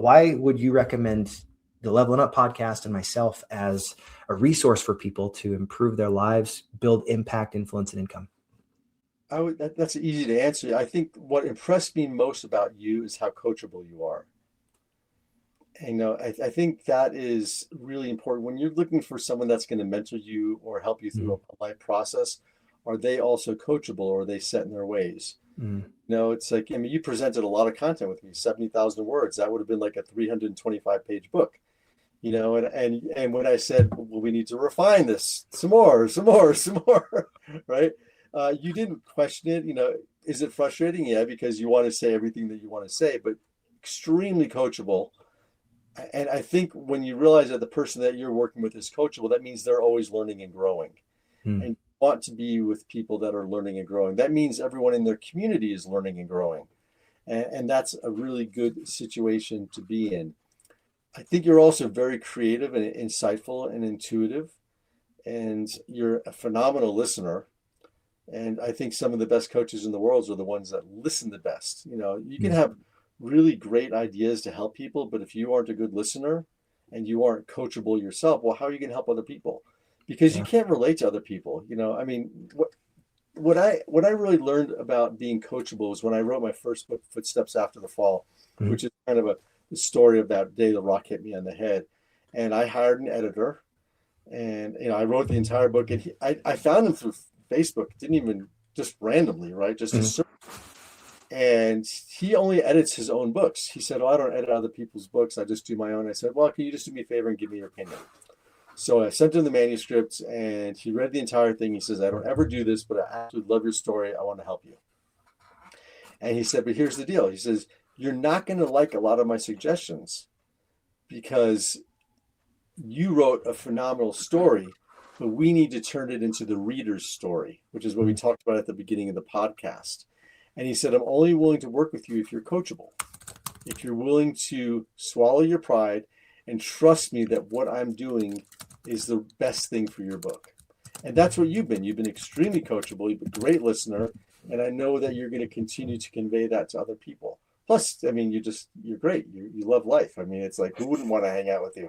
Why would you recommend the Leveling Up podcast and myself as a resource for people to improve their lives, build impact, influence, and income? That's easy to answer. I think what impressed me most about you is how coachable you are. And, I think that is really important when you're looking for someone that's going to mentor you or help you through Mm, a life process. Are they also coachable, or are they set in their ways? mm, It's like, I mean, you presented a lot of content with me, 70,000 words. That would have been like a 325-page book, and when I said, well, we need to refine this some more, some more, some more, right? You didn't question it. Is it frustrating? Yeah, because you want to say everything that you want to say, but extremely coachable. And I think when you realize that the person that you're working with is coachable, that means they're always learning and growing. And mm. you want to be with people that are learning and growing. That means everyone in their community is learning and growing. And that's a really good situation to be in. I think you're also very creative and insightful and intuitive, and you're a phenomenal listener. And I think some of the best coaches in the world are the ones that listen the best. You can Mm. have really great ideas to help people, but if you aren't a good listener and you aren't coachable yourself, well, how are you going to help other people? Because you Yeah. can't relate to other people. I mean, what I really learned about being coachable was when I wrote my first book, Footsteps After the Fall, Mm, which is kind of the story of that day the rock hit me on the head. And I hired an editor, and I wrote the entire book, and I found him through Facebook. Didn't even just randomly, right? Just a mm, search. And he only edits his own books. He said, "Oh, I don't edit other people's books. I just do my own." I said, "Well, can you just do me a favor and give me your opinion?" So I sent him the manuscript, and he read the entire thing. He says, "I don't ever do this, but I absolutely love your story. I want to help you." And he said, "But here's the deal." He says, "You're not going to like a lot of my suggestions because you wrote a phenomenal story, but we need to turn it into the reader's story, which is what we mm. talked about at the beginning of the podcast." And he said, "I'm only willing to work with you if you're coachable, if you're willing to swallow your pride and trust me that what I'm doing is the best thing for your book." And that's what you've been. You've been extremely coachable. You've been a great listener. And I know that you're going to continue to convey that to other people. Plus, I mean, you're great. You love life. I mean, it's like, who wouldn't want to hang out with you?